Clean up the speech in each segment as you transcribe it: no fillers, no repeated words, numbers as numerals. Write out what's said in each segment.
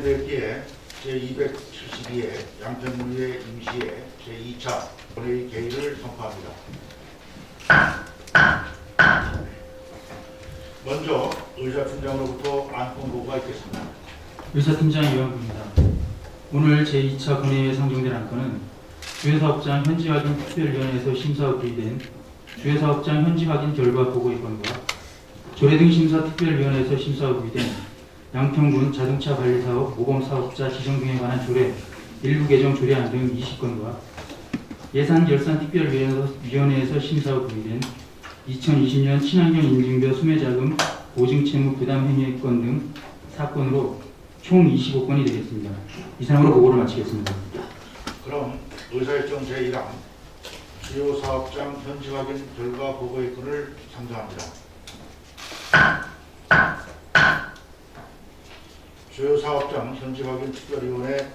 제1기회 제272회 양평군의 임시회 제2차 본회의 개의를 선포합니다. 먼저 의사팀장으로부터 안건 보고가 있겠습니다. 의사팀장 이완구입니다. 오늘 제2차 본회의에 상정된 안건은 주요사업장 현지 확인 특별위원회에서 심사 의뢰된 주요사업장 현지 확인 결과 보고의 건과 조례 등 심사 특별위원회에서 심사 의뢰된 양평군 자동차 관리사업 모범사업자 지정 등에 관한 조례 일부 개정 조례안 등 20건과 예산결산특별위원회에서 심사 의뢰된 2020년 친환경 인증료 수매자금 보증채무 부담 행위 건 등 사건으로 총 25건이 되겠습니다. 이상으로 보고를 마치겠습니다. 그럼 의사일정 제1항 주요 사업장 현지 확인 결과 보고의 건을 상정합니다. 주요 사업장 현지 확인 특별위원회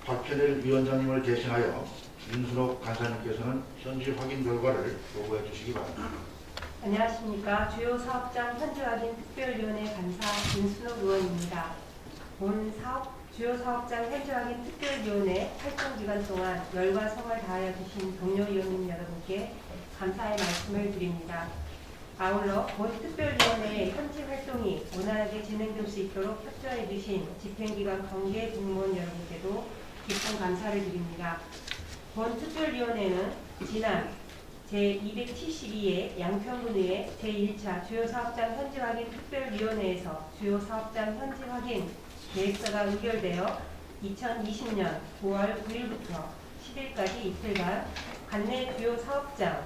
박현일 위원장님을 대신하여 윤순옥 간사님께서는 현지 확인 결과를 보고해 주시기 바랍니다. 안녕하십니까. 주요 사업장 현지 확인 특별위원회 간사 윤순옥 의원입니다. 본 주요 사업장 현지 확인 특별위원회 활동 기간 동안 열과 성을 다하여 주신 동료 위원님 여러분께 감사의 말씀을 드립니다. 아울러 본 특별위원회의 현지 활동이 원활하게 진행될 수 있도록 협조해 주신 집행기관 관계 공무원 여러분께도 깊은 감사를 드립니다. 본 특별위원회는 지난 제272회 양평군의회 제1차 주요사업장 현지 확인 특별위원회에서 주요사업장 현지 확인 계획서가 의결되어 2020년 9월 9일부터 10일까지 이틀간 관내 주요 사업장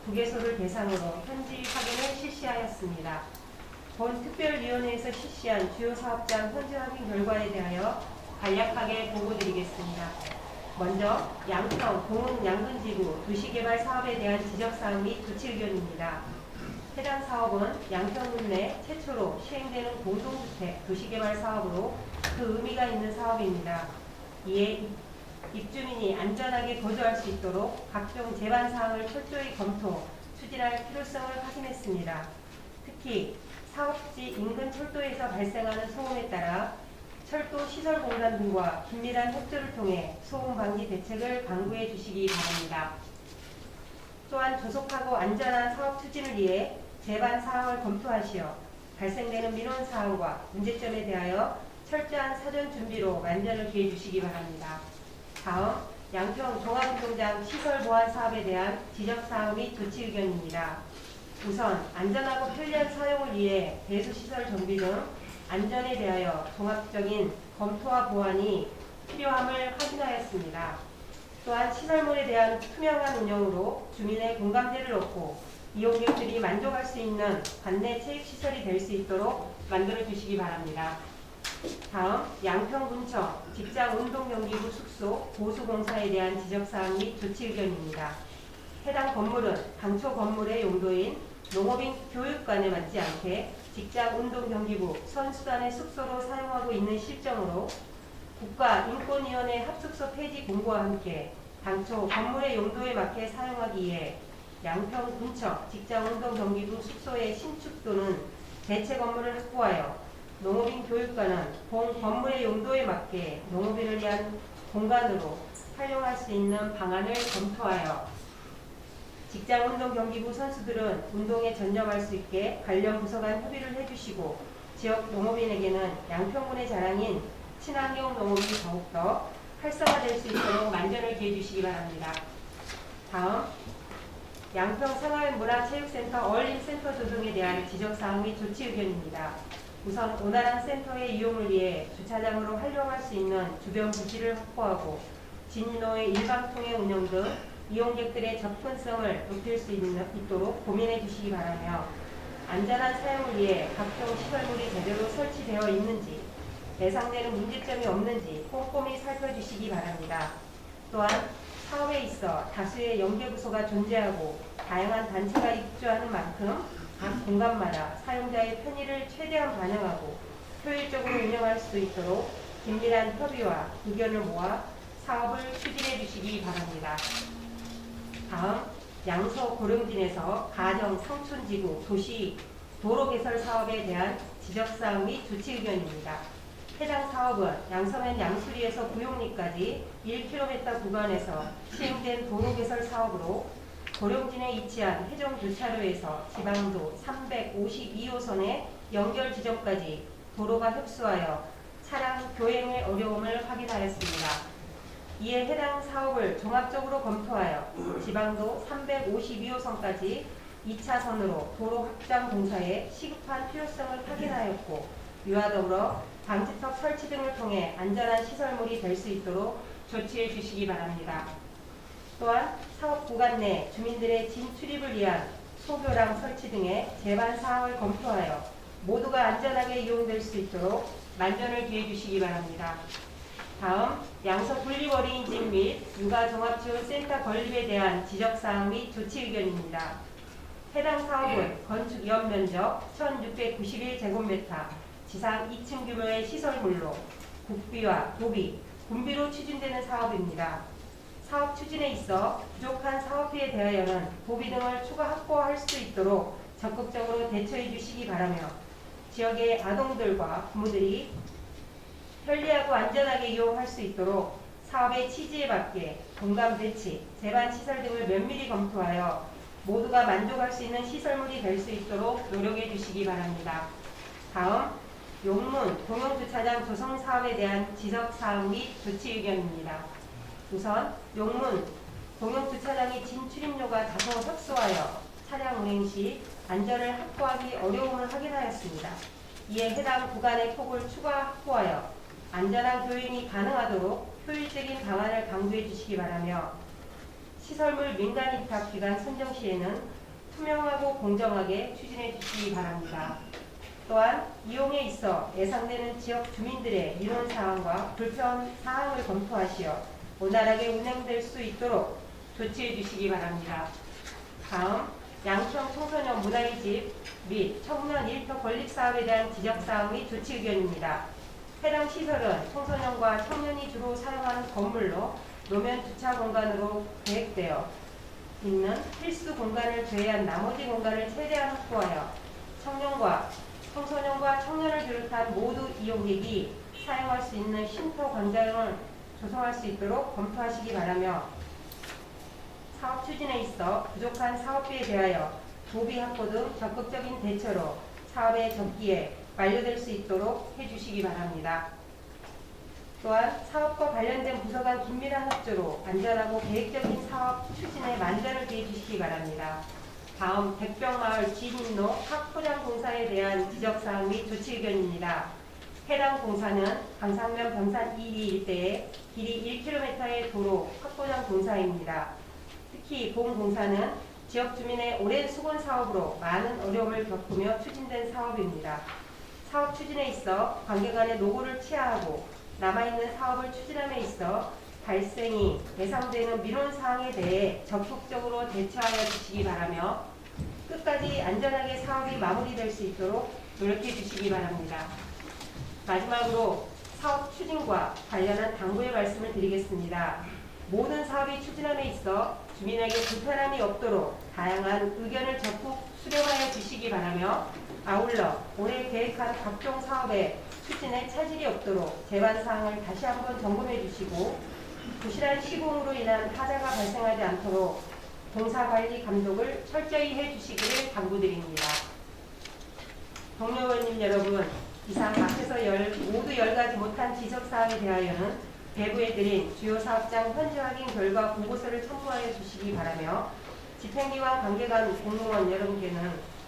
9개소를 대상으로 현지 확인을 실시하였습니다. 본 특별위원회에서 실시한 주요 사업장 현지 확인 결과에 대하여 간략하게 보고드리겠습니다. 먼저 양평 공흥 양근지구 도시개발 사업에 대한 지적사항 및 조치 의견입니다. 해당 사업은 양평군 내 최초로 시행되는 공동주택 도시개발 사업으로 그 의미가 있는 사업입니다. 이에 입주민이 안전하게 거주할 수 있도록 각종 제반사항을 철저히 검토, 추진할 필요성을 확인했습니다. 특히 사업지 인근 철도에서 발생하는 소음에 따라 철도 시설 공단 등과 긴밀한 협조를 통해 소음 방지 대책을 강구해 주시기 바랍니다. 또한 조속하고 안전한 사업 추진을 위해 제반 사항을 검토하시어 발생되는 민원 사항과 문제점에 대하여 철저한 사전 준비로 만전을 기해 주시기 바랍니다. 다음 양평 종합운동장 시설 보안 사업에 대한 지적사항 및 조치 의견입니다. 우선 안전하고 편리한 사용을 위해 배수시설 정비 등 안전에 대하여 종합적인 검토와 보완이 필요함을 확인하였습니다. 또한 시설물에 대한 투명한 운영으로 주민의 공감대를 얻고 이용객들이 만족할 수 있는 관내 체육시설이 될 수 있도록 만들어 주시기 바랍니다. 다음 양평군청 직장운동경기부 숙소 보수공사에 대한 지적사항 및 조치 의견입니다. 해당 건물은 당초 건물의 용도인 농업인 교육관에 맞지 않게 직장운동경기부 선수단의 숙소로 사용하고 있는 실정으로 국가인권위원회 합숙소 폐지 공고와 함께 당초 건물의 용도에 맞게 사용하기 위해 양평군청 직장운동경기부 숙소의 신축 또는 대체 건물을 확보하여 농업인 교육관은 본 건물의 용도에 맞게 농업인을 위한 공간으로 활용할 수 있는 방안을 검토하여 직장운동경기부 선수들은 운동에 전념할 수 있게 관련 부서 간 협의를 해주시고 지역 농업인에게는 양평군의 자랑인 친환경 농업이 더욱더 활성화될 수 있도록 만전을 기해 주시기 바랍니다. 다음 양평 상하문화체육센터 어울림센터 조성에 대한 지적사항 및 조치 의견입니다. 우선 원활한 센터의 이용을 위해 주차장으로 활용할 수 있는 주변 부지를 확보하고 진로의 일방통행 운영 등 이용객들의 접근성을 높일 수 있도록 고민해 주시기 바라며 안전한 사용을 위해 각종 시설물이 제대로 설치되어 있는지 예상되는 문제점이 없는지 꼼꼼히 살펴주시기 바랍니다. 또한 사업에 있어 다수의 연계부서가 존재하고 다양한 단체가 입주하는 만큼 각 공간마다 사용자의 편의를 최대한 반영하고 효율적으로 운영할 수 있도록 긴밀한 협의와 의견을 모아 사업을 추진해 주시기 바랍니다. 다음 양서 고령진에서 가정 상촌지구 도시 도로 개설 사업에 대한 지적사항 및 조치 의견입니다. 해당 사업은 양서면 양수리에서 구용리까지 1km 구간에서 시행된 도로 개설 사업으로 고령진에 위치한 해정교차로에서 지방도 352호선의 연결 지점까지 도로가 협소하여 차량 교행의 어려움을 확인하였습니다. 이에 해당 사업을 종합적으로 검토하여 지방도 352호선까지 2차선으로 도로 확장 공사에 시급한 필요성을 확인하였고, 이와 더불어 방지턱 설치 등을 통해 안전한 시설물이 될 수 있도록 조치해 주시기 바랍니다. 또한 사업 구간 내 주민들의 진출입을 위한 소교랑 설치 등의 제반 사항을 검토하여 모두가 안전하게 이용될 수 있도록 만전을 기해 주시기 바랍니다. 다음, 양서 분립어린이집 및 육아종합지원센터 건립에 대한 지적사항 및 조치 의견입니다. 해당 사업은 건축 연면적 1691제곱미터, 지상 2층 규모의 시설물로 국비와 도비, 군비로 추진되는 사업입니다. 사업 추진에 있어 부족한 사업비에 대하여는 도비 등을 추가 확보할 수 있도록 적극적으로 대처해 주시기 바라며, 지역의 아동들과 부모들이 편리하고 안전하게 이용할 수 있도록 사업의 취지에 맞게 공간 배치, 제반 시설 등을 면밀히 검토하여 모두가 만족할 수 있는 시설물이 될 수 있도록 노력해 주시기 바랍니다. 다음, 용문 공용주차장 조성 사업에 대한 지적사항 및 조치 의견입니다. 우선 용문 공용주차장의 진출입로가 다소 협소하여 차량 운행 시 안전을 확보하기 어려움을 확인하였습니다. 이에 해당 구간의 폭을 추가 확보하여 안전한 교행이 가능하도록 효율적인 방안을 강구해 주시기 바라며, 시설물 민간 위탁 기간 선정 시에는 투명하고 공정하게 추진해 주시기 바랍니다. 또한 이용에 있어 예상되는 지역 주민들의 민원 사항과 불편 사항을 검토하시어 원활하게 운행될 수 있도록 조치해 주시기 바랍니다. 다음, 양평 청소년 문화의 집 및 청년 일터 건립 사업에 대한 지적사항 및 조치 의견입니다. 해당 시설은 청소년과 청년이 주로 사용하는 건물로 노면 주차 공간으로 계획되어 있는 필수 공간을 제외한 나머지 공간을 최대한 확보하여 청소년과 청년을 비롯한 모두 이용객이 사용할 수 있는 쉼터 광장을 조성할 수 있도록 검토하시기 바라며, 사업 추진에 있어 부족한 사업비에 대하여 도비 확보 등 적극적인 대처로 사업의 적기에 완료될 수 있도록 해주시기 바랍니다. 또한 사업과 관련된 부서 간 긴밀한 협조로 안전하고 계획적인 사업 추진에 만전을 기해 주시기 바랍니다. 다음, 백병마을 진입로 확포장 공사에 대한 지적사항 및 조치 의견입니다. 해당 공사는 강상면 병산 2리 일대에 길이 1km의 도로 확포장 공사입니다. 특히 본 공사는 지역 주민의 오랜 수건 사업으로 많은 어려움을 겪으며 추진된 사업입니다. 사업 추진에 있어 관계간의 노고를 치하하고 남아있는 사업을 추진함에 있어 발생이 예상되는 민원 사항에 대해 적극적으로 대처하여 주시기 바라며, 끝까지 안전하게 사업이 마무리될 수 있도록 노력해 주시기 바랍니다. 마지막으로 사업 추진과 관련한 당부의 말씀을 드리겠습니다. 모든 사업이 추진함에 있어 주민에게 불편함이 없도록 다양한 의견을 적극 수렴하여 주시기 바라며, 아울러 올해 계획한 각종 사업의 추진에 차질이 없도록 제반 사항을 다시 한번 점검해 주시고, 부실한 시공으로 인한 하자가 발생하지 않도록 공사관리 감독을 철저히 해 주시기를 당부드립니다. 동료 의원님 여러분, 이상 앞에서 모두 열가지 못한 지적사항에 대하여는 배부해드린 주요 사업장 현지 확인 결과 보고서를 첨부하여 주시기 바라며, 집행기관 관계관 공무원 여러분께는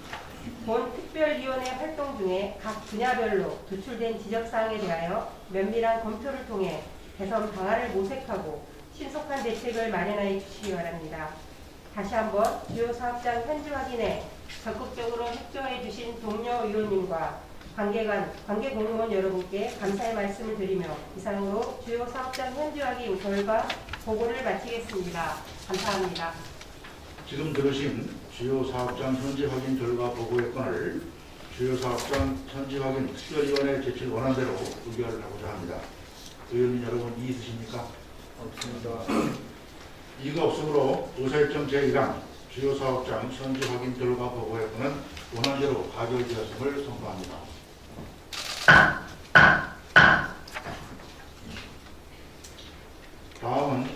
본 특별위원회 활동 중에 각 분야별로 도출된 지적사항에 대하여 면밀한 검토를 통해 개선 방안을 모색하고 신속한 대책을 마련하여 주시기 바랍니다. 다시 한번 주요 사업장 현지 확인에 적극적으로 협조해 주신 동료 의원님과 관계 공무원 여러분께 감사의 말씀을 드리며, 이상으로 주요 사업장 현지 확인 결과 보고를 마치겠습니다. 감사합니다. 지금 들으신 주요 사업장 현지 확인 결과 보고의 건을 주요 사업장 현지 확인 특별위원회에 제출 원안대로 의결하고자 합니다. 의원님 여러분, 이의 있으십니까? 없습니다. 이가 없으므로 의사일정 제1항 주요 사업장 현지 확인 결과 보고의 건은 원안대로 가결되었음을 선포합니다.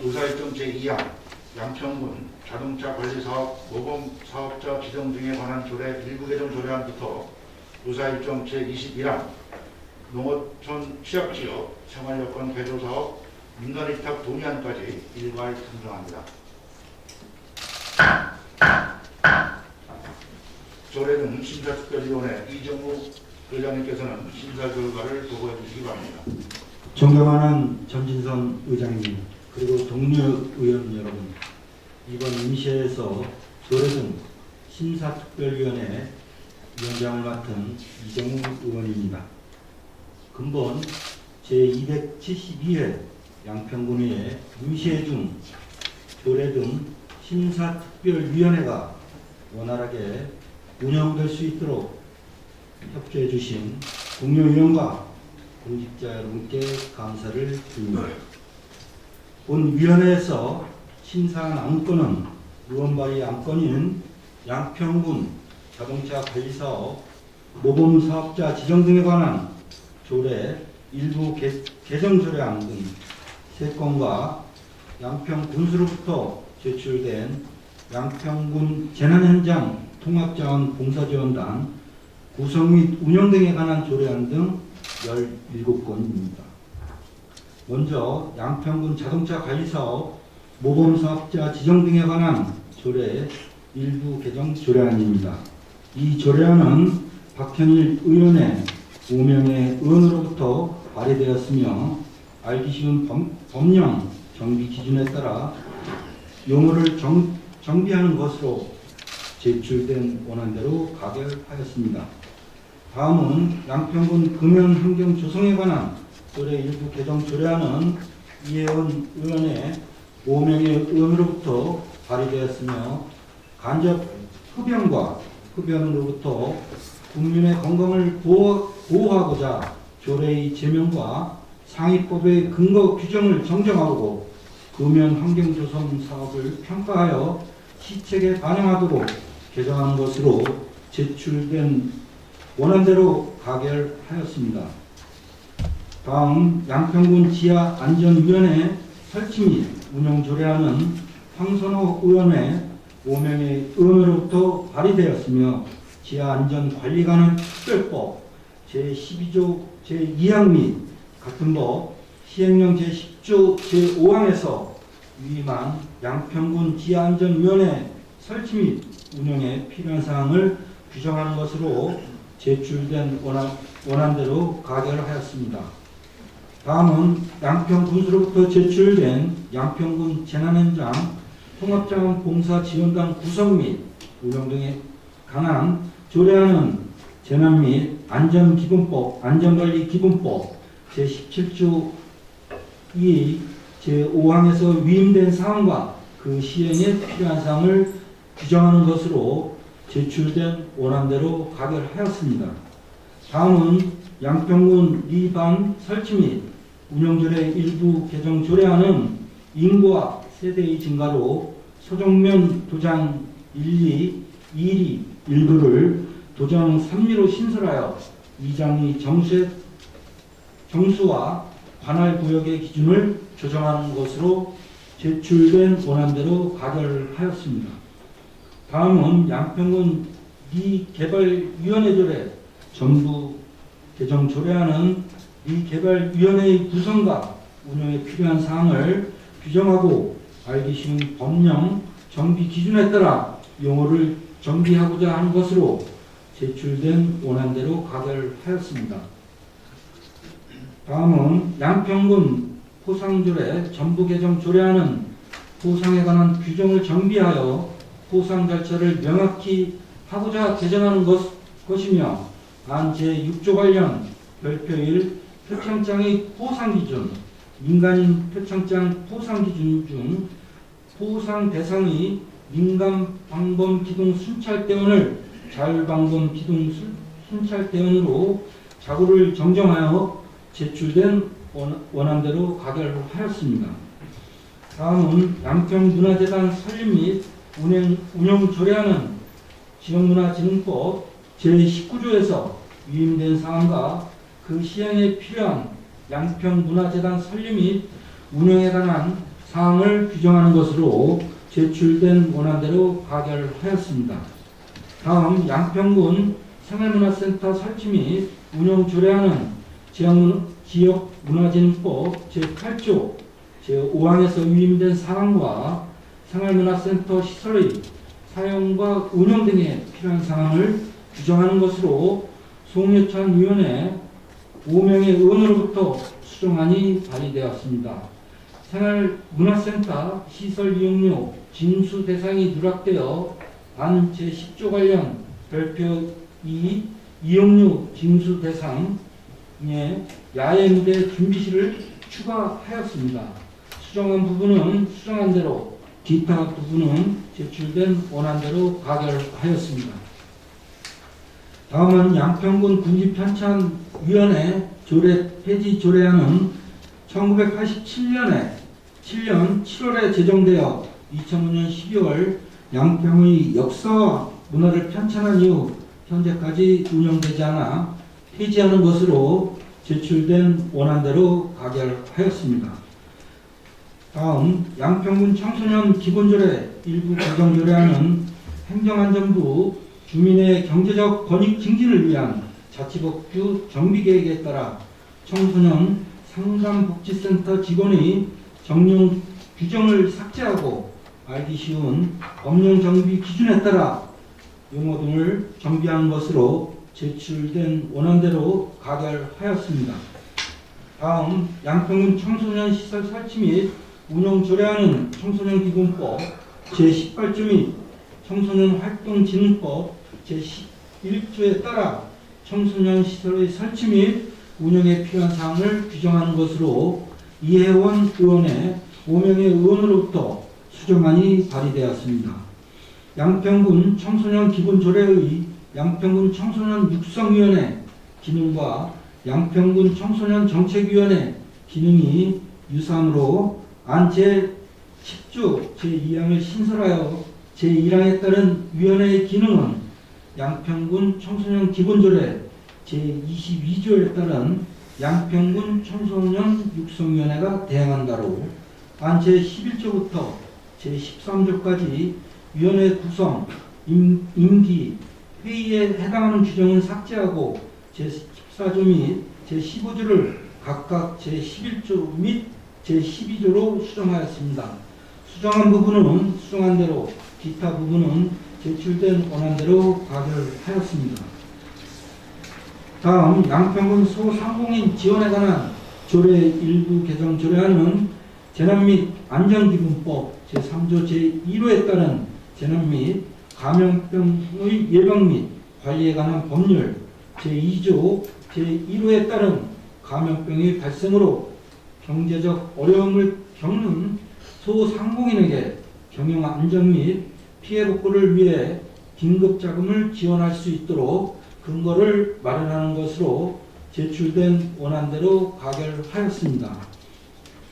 조사일정 제2항 양평군 자동차 관리사업 모범 사업자 지정 등에 관한 조례 일부 개정 조례안부터 조사일정 제21항 농어촌 취약지역 생활여건 개조사업 민간위탁 동의안까지 일괄 상정합니다. 조례 등 심사특별위원회 이정우 의장님께서는 심사 결과를 보고해 주시기 바랍니다. 존경하는 전진선 의장님 그리고 동료 의원 여러분, 이번 임시회에서 조례 등 심사특별위원회 위원장을 맡은 이정우 의원입니다. 근본 제272회 양평군의 임시회 중 조례 등 심사특별위원회가 원활하게 운영될 수 있도록 협조해 주신 동료 의원과 공직자 여러분께 감사를 드립니다. 본 위원회에서 심사한 안건은 의원발의 안건인 양평군 자동차 관리사업 모범사업자 지정 등에 관한 조례 일부 개정 조례안 등 3건과 양평군수로부터 제출된 양평군 재난현장 통합자원봉사지원단 구성 및 운영 등에 관한 조례안 등 17건입니다. 먼저 양평군 자동차 관리사업 모범사업자 지정 등에 관한 조례 일부 개정 조례안입니다. 이 조례안은 박현일 의원의 5명의 의원으로부터 발의되었으며 알기 쉬운 법령 정비 기준에 따라 용어를 정비하는 것으로 제출된 원안대로 가결하였습니다. 다음은 양평군 금연 환경 조성에 관한 조례 일부 개정 조례안은 이혜원 의원의 5명의 의원으로부터 발의되었으며 간접 흡연과 흡연으로부터 국민의 건강을 보호하고자 조례의 제명과 상위법의 근거 규정을 정정하고 금연 환경 조성 사업을 평가하여 시책에 반영하도록 개정한 것으로 제출된 원안대로 가결하였습니다. 다음 양평군 지하안전위원회 설치 및 운영 조례안은 황선호 의원의 5명의 의원으로부터 발의되었으며 지하안전관리관은 특별법 제12조 제2항 및 같은 법 시행령 제10조 제5항에서 위임한 양평군 지하안전위원회 설치 및 운영에 필요한 사항을 규정하는 것으로 제출된 원안대로 가결하였습니다. 다음은 양평군수로부터 제출된 양평군 재난현장 통합자원 봉사지원단 구성 및 운영 등에 관한 조례안은 재난 및 안전기본법, 안전관리기본법 제17조 2 제5항에서 위임된 사항과 그 시행에 필요한 사항을 규정하는 것으로 제출된 원안대로 가결하였습니다. 다음은 양평군 리반 설치 및 운영조례 일부 개정 조례안은 인구와 세대의 증가로 소정면 도장 1리, 2리 일부를 도장 3리로 신설하여 이장이 정수와 관할 구역의 기준을 조정하는 것으로 제출된 원안대로 가결하였습니다. 다음은 양평군 리개발위원회 조례 전부 개정 조례안은 리개발위원회의 구성과 운영에 필요한 사항을 규정하고 알기 쉬운 법령 정비 기준에 따라 용어를 정비하고자 하는 것으로 제출된 원안대로 가결하였습니다. 다음은 양평군 포상조례 전부 개정 조례안은 포상에 관한 규정을 정비하여 포상 절차를 명확히 하고자 개정하는 것이며 안 제6조 관련 별표일 표창장의 포상 기준, 민간인 표창장 포상 기준 중 포상 대상의 민간 방범 기동 순찰대원을 자율방범 기동 순찰대원으로 자구를 정정하여 제출된 원안대로 가결하였습니다. 다음은 양평문화재단 설립 및 운영 조례안은 지역문화진흥법 제19조에서 위임된 사항과 그 시행에 필요한 양평문화재단 설립 및 운영에 관한 사항을 규정하는 것으로 제출된 원안대로 가결하였습니다. 다음 양평군 생활문화센터 설치 및 운영 조례안은 지역문화진흥법 제8조 제5항에서 위임된 사항과 생활문화센터 시설의 사용과 운영 등에 필요한 사항을 규정하는 것으로 송유찬 위원회 5명의 의원으로부터 수정안이 발의되었습니다. 생활문화센터 시설 이용료 징수 대상이 누락되어 안 제10조 관련 별표 2 이용료 징수 대상에 야외 무대 준비실을 추가하였습니다. 수정한 부분은 수정한 대로, 기타 부분은 제출된 원안대로 가결하였습니다. 다음은 양평군 군지편찬위원회 조례 폐지 조례안은 1987년 7월에 제정되어 2005년 12월 양평의 역사와 문화를 편찬한 이후 현재까지 운영되지 않아 폐지하는 것으로 제출된 원안대로 가결하였습니다. 다음 양평군 청소년 기본조례 일부 개정 조례안은 행정안전부 주민의 경제적 권익 증진을 위한 자치법규 정비계획에 따라 청소년 상담복지센터 직원의 정용 규정을 삭제하고 알기 쉬운 법령 정비 기준에 따라 용어 등을 정비한 것으로 제출된 원안대로 가결하였습니다. 다음 양평군 청소년 시설 설치 및 운영 조례안은 청소년기본법 제18조 및 청소년 활동진흥법 제11조에 따라 청소년 시설의 설치 및 운영에 필요한 사항을 규정하는 것으로 이혜원 의원의 5명의 의원으로부터 수정안이 발의되었습니다. 양평군 청소년 기본조례의 양평군 청소년 육성위원회 기능과 양평군 청소년 정책위원회 기능이 유사하므로 안 제10조 제2항을 신설하여 제1항에 따른 위원회의 기능은 양평군 청소년 기본조례 제22조에 따른 양평군 청소년 육성위원회가 대행한다로 안 제11조부터 제13조까지 위원회 구성, 임기, 회의에 해당하는 규정은 삭제하고 제14조 및 제15조를 각각 제11조 및 제12조로 수정하였습니다. 수정한 부분은 수정한 대로, 기타 부분은 제출된 원안대로 가결하였습니다. 다음 양평군 소상공인 지원에 관한 조례 일부 개정 조례안은 재난 및 안전기본법 제3조 제1호에 따른 재난 및 감염병의 예방 및 관리에 관한 법률 제2조 제1호에 따른 감염병의 발생으로 경제적 어려움을 겪는 소상공인에게 경영 안전 및 피해 복구를 위해 긴급 자금을 지원할 수 있도록 근거를 마련하는 것으로 제출된 원안대로 가결하였습니다.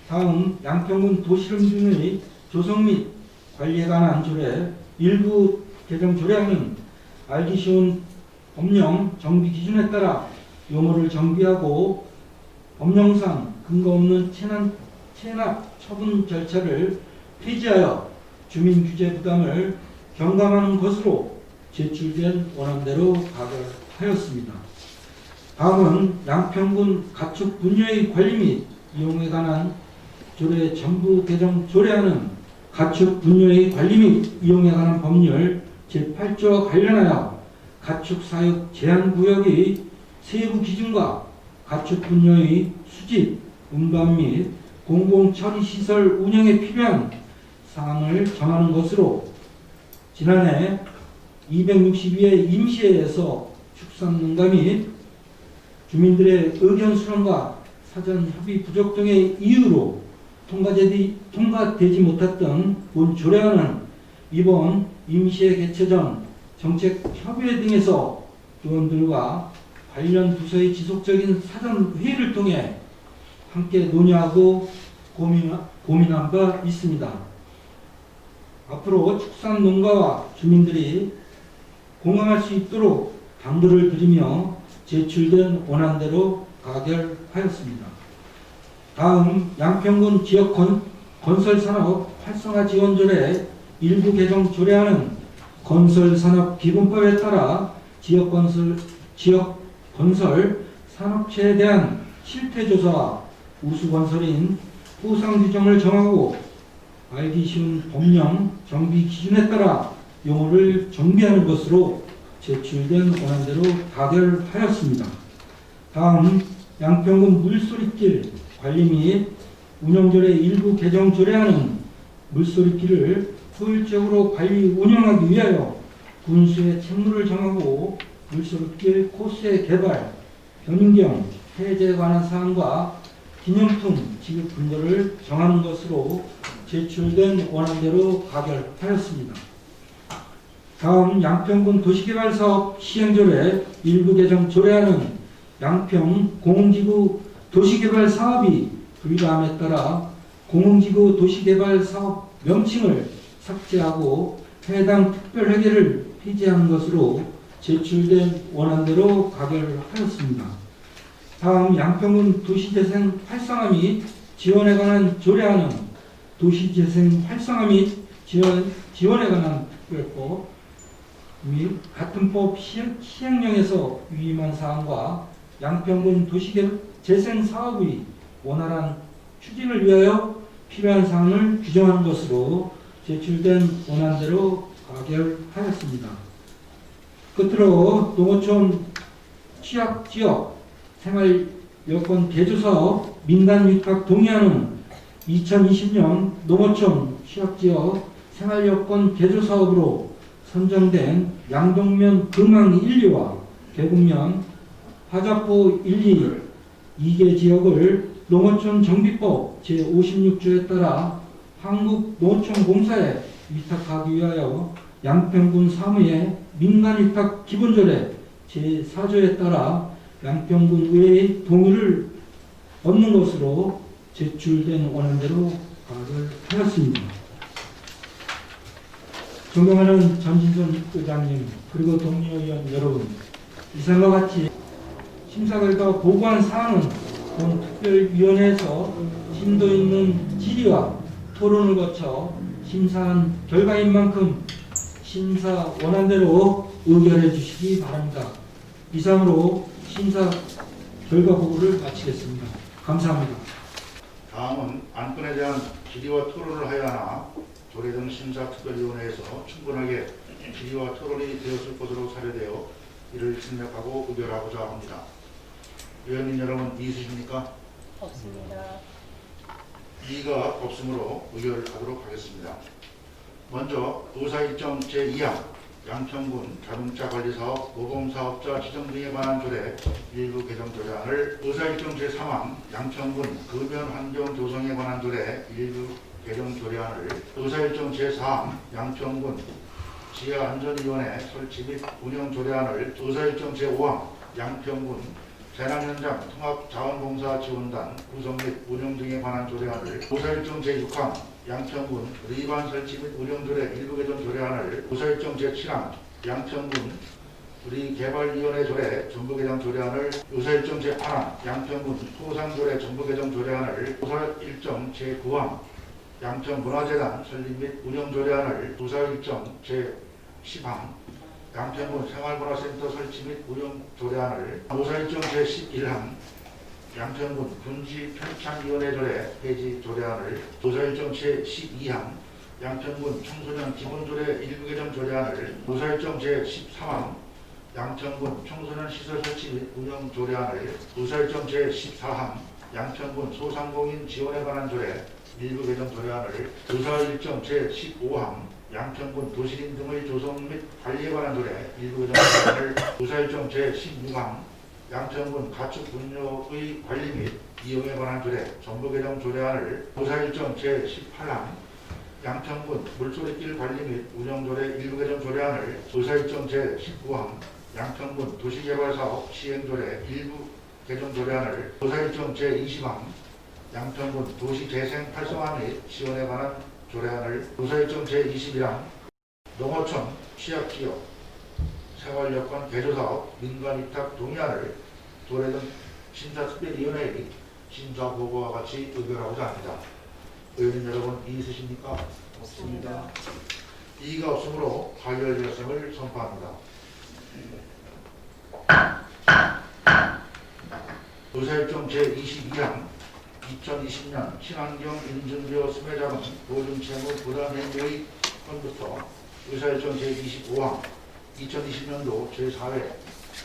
다음 양평군 도시름 등의 조성 및 관리에 관한 조례 일부 개정 조례안은 알기 쉬운 법령 정비 기준에 따라 용어를 정비하고 법령상 근거 없는 체납 처분 절차를 폐지하여 주민 규제 부담을 경감하는 것으로 제출된 원안대로 가결하였습니다. 다음은 양평군 가축 분뇨의 관리 및 이용에 관한 조례 전부 개정 조례안은 가축 분뇨의 관리 및 이용에 관한 법률 제8조와 관련하여 가축 사육 제한 구역의 세부 기준과 가축 분뇨의 수집, 운반 및 공공 처리 시설 운영에 필요한 사항을 정하는 것으로 지난해 262회 임시회에서 축산농가 및 주민들의 의견 수렴과 사전 협의 부족 등의 이유로 통과되지 못했던 본 조례안은 이번 임시회 개최 전 정책협의회 등에서 의원들과 관련 부서의 지속적인 사전 회의를 통해 함께 논의하고 고민한 바 있습니다. 앞으로 축산농가와 주민들이 공감할 수 있도록 당부를 드리며 제출된 원안대로 가결하였습니다. 다음 양평군 지역 건설산업 활성화 지원조례 일부 개정 조례안은 건설산업 기본법에 따라 지역 건설 산업체에 대한 실태조사와 우수건설인 보상 규정을 정하고 알기 쉬운 법령 정비 기준에 따라 용어를 정비하는 것으로 제출된 원안대로 가결하였습니다. 다음 양평군 물소리길 관리 및 운영조례 일부 개정 조례안은 물소리길을 효율적으로 관리 운영하기 위하여 군수의 책무를 정하고 물소리길 코스의 개발, 변경, 폐쇄에 관한 사항과 기념품 지급 근거를 정하는 것으로 제출된 원안대로 가결하였습니다. 다음 양평군 도시개발사업 시행조례 일부 개정 조례안은 양평 공공지구 도시개발 사업이 불가함에 따라 공공지구 도시개발 사업 명칭을 삭제하고 해당 특별회계를 폐지하는 것으로 제출된 원안대로 가결하였습니다. 다음 양평군 도시재생 활성화 및 지원에 관한 조례안은 도시재생 활성화 및 지원에 관한 특별법 및 같은 법 시행령에서 위임한 사항과 양평군 도시재생 사업의 원활한 추진을 위하여 필요한 사항을 규정하는 것으로 제출된 원안대로 가결하였습니다. 끝으로 농어촌 취약지역 생활여건 개조사업 민간위탁 동의안은 2020년 농어촌 취약지역 생활여건 개조사업으로 선정된 양동면 금항 1, 2와 계곡면 화자포 1, 2개 지역을 농어촌 정비법 제56조에 따라 한국농어촌공사에 위탁하기 위하여 양평군 사무의 민간위탁 기본조례 제4조에 따라 양평군 의회의 동의를 얻는 것으로 제출된 원안대로 가결하였습니다. 존경하는 전진선 의장님 그리고 동료의원 여러분, 이상과 같이 심사 결과 보고한 사항은 본 특별위원회에서 심도 있는 질의와 토론을 거쳐 심사한 결과인 만큼 심사 원안대로 의결해 주시기 바랍니다. 이상으로 심사 결과 보고를 마치겠습니다. 감사합니다. 다음은 안건에 대한 질의와 토론을 하여야 하나 조례 등 심사특별위원회에서 충분하게 질의와 토론이 되었을 것으로 사료되어 이를 생략하고 의결하고자 합니다. 의원님 여러분, 이의 있으십니까? 없습니다. 이의가 없으므로 의결하도록 하겠습니다. 먼저 의사일정 제2항 양평군 자동차관리사업 모범사업자 지정 등에 관한 조례 일부 개정 조례안을 의사일정 제3항 양평군 금연환경 조성에 관한 조례 일부 개정 조례안을 의사일정 제4항 양평군 지하안전위원회 설치 및 운영 조례안을 의사일정 제5항 양평군 재난현장 통합자원봉사 지원단 구성 및 운영 등에 관한 조례안을 의사일정 제6항 양평군 리반 설치 및 운영조례 일부 개정 조례안을 의사일정 제7항 양평군 우리개발위원회 조례 전부 개정 조례안을 의사일정 제8항 양평군 토상조례 전부 개정 조례안을 의사일정 제9항 양평문화재단 설립 및 운영 조례안을 의사일정 제10항 양평군 생활문화센터 설치 및 운영 조례안을 의사일정 제11항 양평군 군지편찬위원회 조례 폐지 조례안을 의사일정 제12항 양평군 청소년 기본조례 일부 개정 조례안을 의사일정 제13항 양평군 청소년 시설 설치 및 운영 조례안을 의사일정 제14항 양평군 소상공인 지원에 관한 조례 일부 개정 조례안을 의사일정 제15항 양평군 도시림 등의 조성 및 관리에 관한 조례 일부 개정 조례안을 의사일정 제16항 양평군 가축 분뇨의 관리 및 이용에 관한 조례 전부 개정 조례안을 의사일정 제18항 양평군 물소리길 관리 및 운영 조례 일부 개정 조례안을 의사일정 제19항 양평군 도시개발사업 시행 조례 일부 개정 조례안을 의사일정 제20항 양평군 도시재생 활성화 및 지원에 관한 조례안을 의사일정 제21항 농어촌 취약지역 생활여건 개조사업 민간위탁 동의안을 조례 등 심사특별위원회의 심사보고와 같이 의결하고자 합니다. 의원님 여러분 이의 있으십니까? 없습니다. 이의가 없으므로 가결 결성을 선포합니다. 의사일정 제22항 2020년 친환경 인증비어 수매자금 보증채무 부담행위의 건부터 의사일정 제25항 2020년도 제4회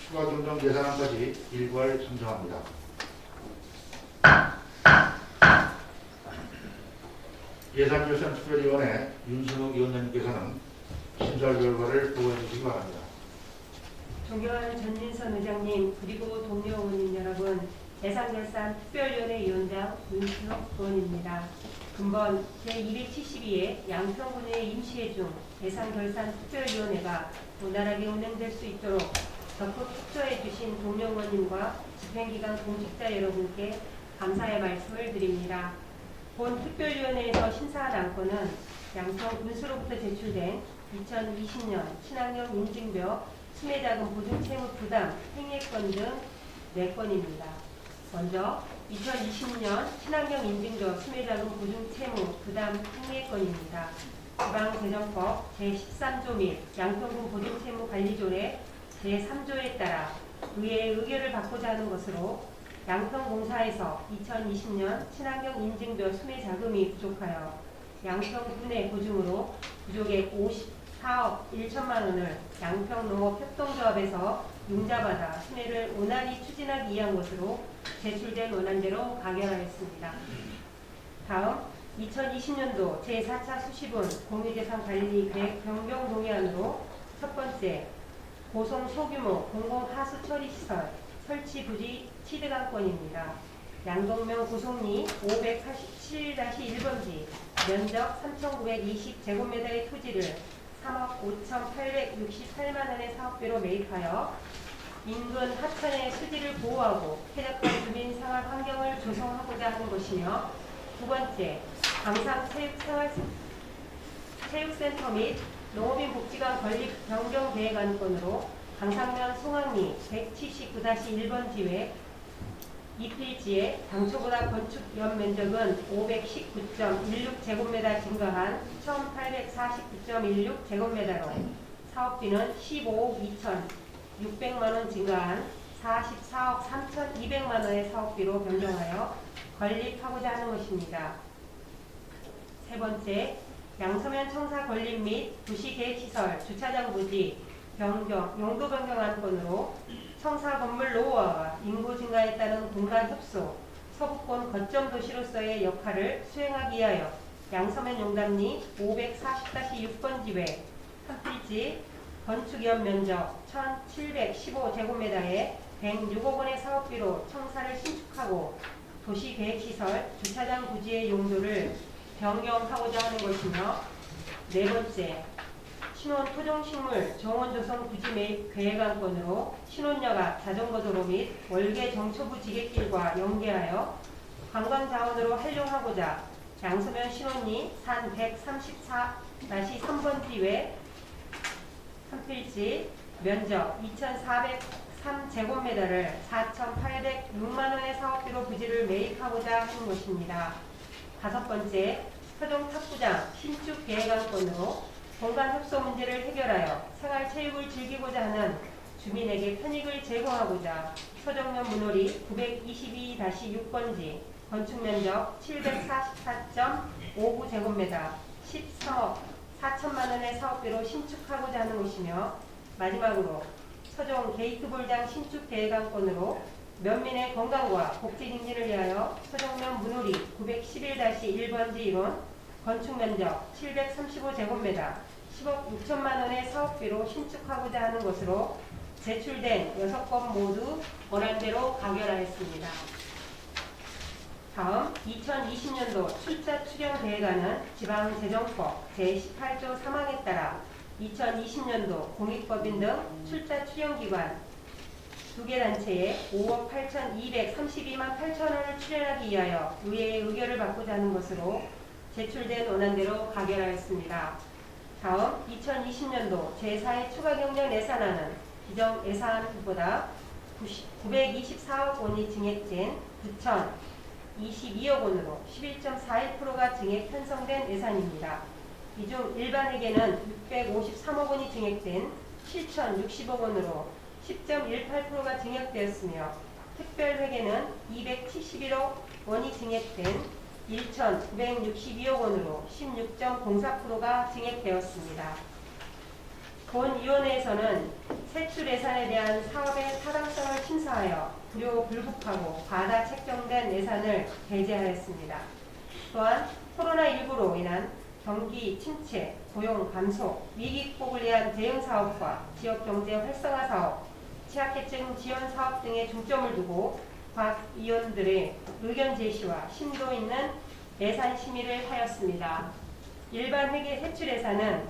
추가경정 예산안까지 일괄 상정합니다. 예산결산특별위원회 윤순욱 위원장님께서는 심사 결과를 보고해 주시기 바랍니다. 존경하는 전진선 의장님 그리고 동료 의원님 여러분, 예산결산특별위원회 위원장 윤순욱 의원입니다. 금번 제272회 양평군의 임시회 중 예산결산특별위원회가 원활하게 운영될 수 있도록 적극 협조해 주신 동료 의원님과 집행기관 공직자 여러분께 감사의 말씀을 드립니다. 본 특별위원회에서 심사한 안건은 양평군수로부터 제출된 2020년 친환경 인증벼 수매자금 보증채무 부담 행위권 등 4건입니다. 먼저 2020년 친환경 인증벼 수매자금 보증채무 부담 행위권입니다. 지방재정법 제13조 및 양평군 보증채무관리조례 제3조에 따라 의회의 의결을 받고자 하는 것으로 양평공사에서 2020년 친환경 인증벼 수매 자금이 부족하여 양평군의 보증으로 부족액 54억 1천만 원을 양평농업협동조합에서 융자받아 수매를 원활히 추진하기 위한 것으로 제출된 원안대로 가결하였습니다. 다음 2020년도 제4차 수시분 공유재산관리 계획 변경 동의안으로 첫 번째 고성 소규모 공공하수 처리시설 설치 부지 취득안건입니다. 양동면 고성리 587-1번지 면적 3,920제곱미터의 토지를 3억 5,868만 원의 사업비로 매입하여 인근 하천의 수지를 보호하고 쾌적한 주민 생활 환경을 조성하고자 하는 것이며, 두 번째, 강상체육센터 및 농업인 복지관 건립 변경 계획 안건으로 강상면 송악리 179-1번지 외 이필지에 당초보다 건축 연면적은 519.16제곱미터 증가한 1,849.16제곱미터로 사업비는 15억 2,600만원 증가한 44억 3,200만원의 사업비로 변경하여 건립하고자 하는 것입니다. 세 번째, 양서면 청사 건립 및 도시계획시설 주차장 부지 용도 변경 안건으로 청사 건물 노후화와 인구 증가에 따른 공간 협소, 서부권 거점 도시로서의 역할을 수행하기 위하여 양서면 용담리 540-6번지 외 한 필지 건축 연면적 1,715제곱미터에 106억 원의 사업비로 청사를 신축하고 도시계획시설 주차장 부지의 용도를 변경하고자 하는 것이며, 네 번째, 신혼 토종식물 정원조성 부지 매입 계획안건으로 신혼역 앞 자전거도로 및 월계 정초부 지객길과 연계하여 관광자원으로 활용하고자 양서면 신혼리 산 134-3번지 외 한 필지 면적 2,403제곱미터를 4,806만원의 사업비로 부지를 매입하고자 하는 것입니다. 다섯 번째, 서정 탁구장 신축 계획안건으로 공간 협소 문제를 해결하여 생활체육을 즐기고자 하는 주민에게 편익을 제공하고자 서정면 문호리 922-6번지 건축면적 744.59제곱미터 13억 4천만원의 사업비로 신축하고자 하는 것이며, 마지막으로 서정 게이트볼장 신축 계획안건으로 면민의 건강과 복지 증진을 위하여 서정면 문호리 911-1번지 1원 건축면적 735제곱미터 10억 6천만원의 사업비로 신축하고자 하는 것으로 제출된 6건 모두 원안대로 가결하였습니다. 다음 2020년도 출자 출연 계획안은 지방재정법 제18조 3항에 따라 2020년도 공익법인 등 출자 출연기관 2개 단체에 5억 8,232만 8천원을 출연하기 위하여 의회의 의결을 받고자 하는 것으로 제출된 원안대로 가결하였습니다. 다음 2020년도 제4회 추가경정 예산안은 기정 예산보다 924억 원이 증액된 22억 원으로 11.41%가 증액 편성된 예산입니다. 이 중 일반회계는 653억 원이 증액된 7,060억 원으로 10.18%가 증액되었으며 특별회계는 271억 원이 증액된 1,962억 원으로 16.04%가 증액되었습니다. 본위원회에서는 세출 예산에 대한 사업의 타당성을 심사하여 불효불급하고 과다 책정된 예산을 배제하였습니다. 또한 코로나19로 인한 경기 침체, 고용 감소, 위기 극복을 위한 대응 사업과 지역경제 활성화 사업, 취약계층 지원 사업 등에 중점을 두고 각 위원들의 의견 제시와 심도 있는 예산 심의를 하였습니다. 일반 회계 세출 예산은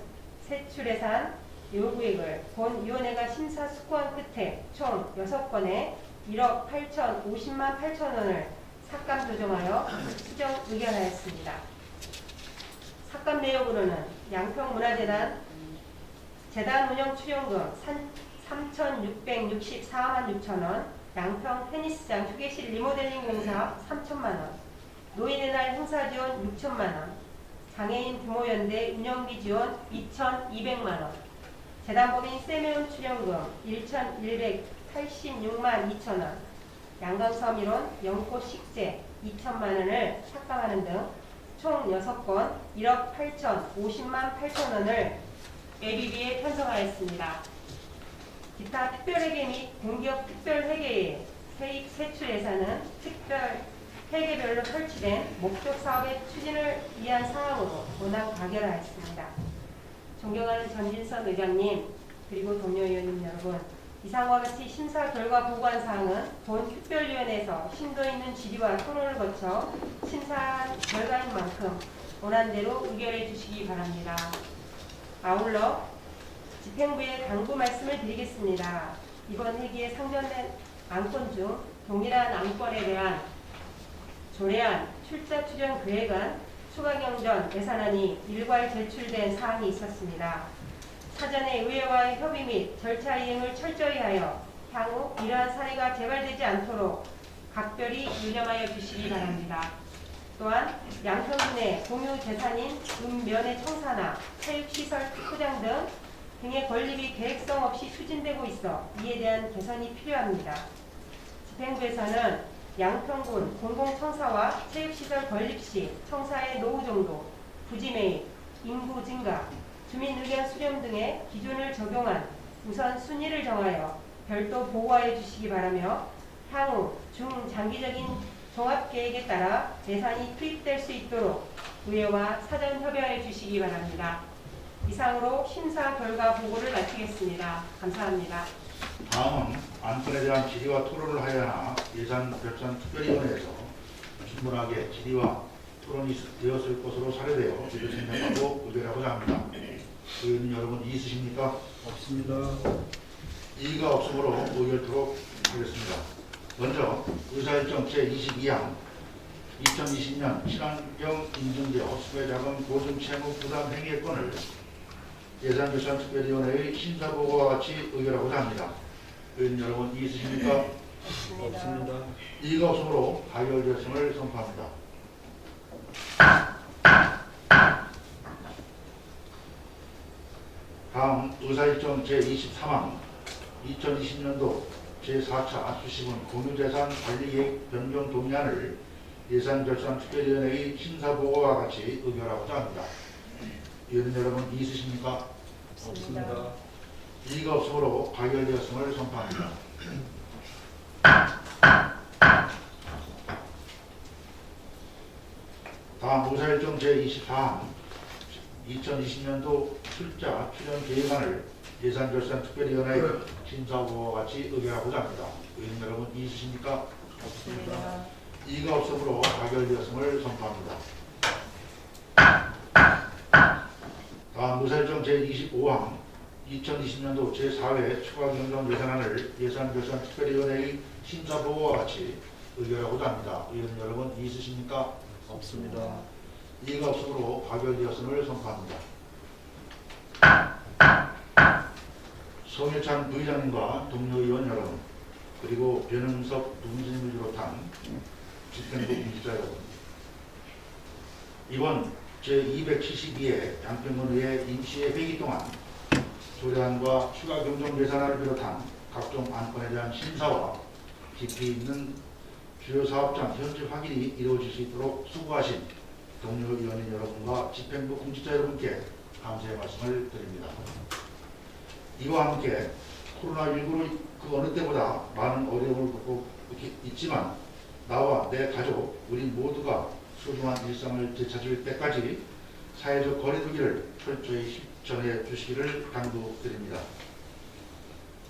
세출 예산 요구액을 본위원회가 심사 숙고한 끝에 총 6건에 1억 8,050만 8천 원을 삭감 조정하여 수정 의결하였습니다. 삭감 내역으로는 양평문화재단 재단 운영 출연금 3,664만 6천 원, 양평 테니스장 휴게실 리모델링 공사 3천만 원, 노인의 날 행사 지원 6천만 원, 장애인 부모연대 운영비 지원 2,200만 원, 재단법인 세매운 출연금 1,186만 2천 원, 양강섬 일원 연꽃 식재 2천만 원을 삭감하는 등 총 6건 1억 8,050만 8천 원을 예비비에 편성하였습니다. 기타 특별회계 및 공기업 특별회계의 세입 세출 예산은 특별 회계별로 설치된 목적 사업의 추진을 위한 사항으로 원안 가결하였습니다. 존경하는 전진선 의장님 그리고 동료 의원님 여러분, 이상과 같이 심사 결과 보고한 사항은 본 특별위원회에서 심도 있는 질의와 토론을 거쳐 심사한 결과인 만큼 원안대로 의결해 주시기 바랍니다. 아울러 집행부에 당부 말씀을 드리겠습니다. 이번 회기에 상정된 안건 중 동일한 안건에 대한 조례안, 출자 출연 계획안, 추가 경전 예산안이 일괄 제출된 사항이 있었습니다. 사전에 의회와의 협의 및 절차 이행을 철저히 하여 향후 이러한 사례가 재발되지 않도록 각별히 유념하여 주시기 바랍니다. 또한 양평군의 공유 재산인 읍면의 청사나 체육시설 특구장 등의 건립이 계획성 없이 추진되고 있어 이에 대한 개선이 필요합니다. 집행부에서는 양평군 공공청사와 체육시설 건립 시 청사의 노후 정도, 부지 매입, 인구 증가, 주민 의견 수렴 등의 기준을 적용한 우선 순위를 정하여 별도 보고하여 주시기 바라며 향후 중장기적인 종합계획에 따라 예산이 투입될 수 있도록 의회와 사전 협의하여 주시기 바랍니다. 이상으로 심사 결과 보고를 마치겠습니다. 감사합니다. 다음은 안건에 대한 질의와 토론을 하여야 하나 예산결산특별위원회에서 충분하게 질의와 토론이 되었을 것으로 사례되어 이를 생각하고 의결하고자 합니다. 의원님 여러분 이의 있으십니까? 없습니다. 이의가 없으므로 의결토록 하겠습니다. 먼저 의사일정 제22항 2020년 친환경 인증제어 수배자금 보증 채무 부담 행위권을 예산결산특별위원회의 심사보고와 같이 의결하고자 합니다. 의원님 여러분 이의 있으십니까? 없습니다. 이의가 없으므로 가결되었음을 선포합니다. 다음 의사일정 제23항 2020년도 제4차 수시분 공유재산 관리계획 변경 동의안을 예산결산특별위원회의 심사보고와 같이 의결하고자 합니다. 의원 여러분 이의 있으십니까? 없습니다. 이의가 없으므로 가결되었음을 선포합니다. 다음 의사일정 제24항 2020년도 출자 출연 계획안을 예산결산특별위원회 심사보고와 같이 의결하고자 합니다. 의원 여러분 이의 있으십니까? 없습니다. 이의가 없으므로 가결되었음을 선포합니다. 다음 의사일정 제25항 2020년도 제4회 추가 경정 예산안을 예산결산특별위원회의 심사보고와 같이 의결하고자 합니다. 의원 여러분 이의 있으십니까? 없습니다. 이의가 없으므로 가결되었음을 선포합니다. 성일찬 부의장님과 동료 의원 여러분, 그리고 변은석 누군지님을 비롯한 집행부 공직자 여러분, 이번 제272회 양평군의회 임시회 회기 동안 조례안과 추가 경정 예산안을 비롯한 각종 안건에 대한 심사와 깊이 있는 주요 사업장 현지 확인이 이루어질 수 있도록 수고하신 동료 위원님 여러분과 집행부 공직자 여러분께 감사의 말씀을 드립니다. 이와 함께 코로나19로 그 어느 때보다 많은 어려움을 겪고 있지만 나와 내 가족, 우리 모두가 소중한 일상을 되찾을 때까지 사회적 거리두기를 철저히 실천해 주시기를 당부드립니다.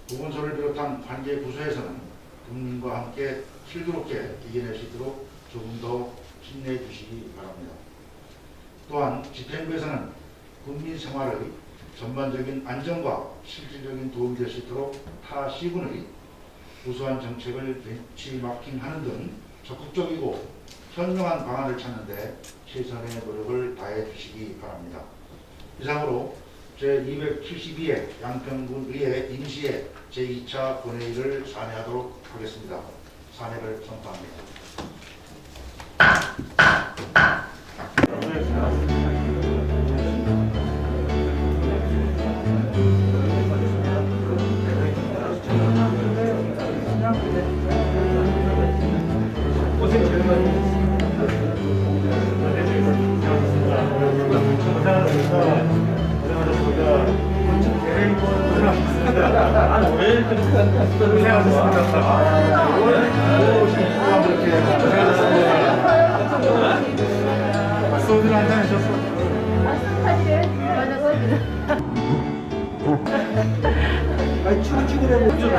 보건소를 비롯한 관계 부서에서는 국민과 함께 슬기롭게 이겨낼 수 있도록 조금 더 힘내주시기 바랍니다. 또한 집행부에서는 국민 생활의 전반적인 안정과 실질적인 도움이 될 수 있도록 타 시군의 우수한 정책을 벤치마킹하는 등 적극적이고 현명한 방안을 찾는 데 최선의 노력을 다해 주시기 바랍니다. 이상으로 제272회 양평군의회 임시회 제2차 본회의를 산회하도록 하겠습니다. 산회를 선포합니다. 소주를 한잔 하셨어. 아니, 치고치고 해보죠.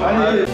아니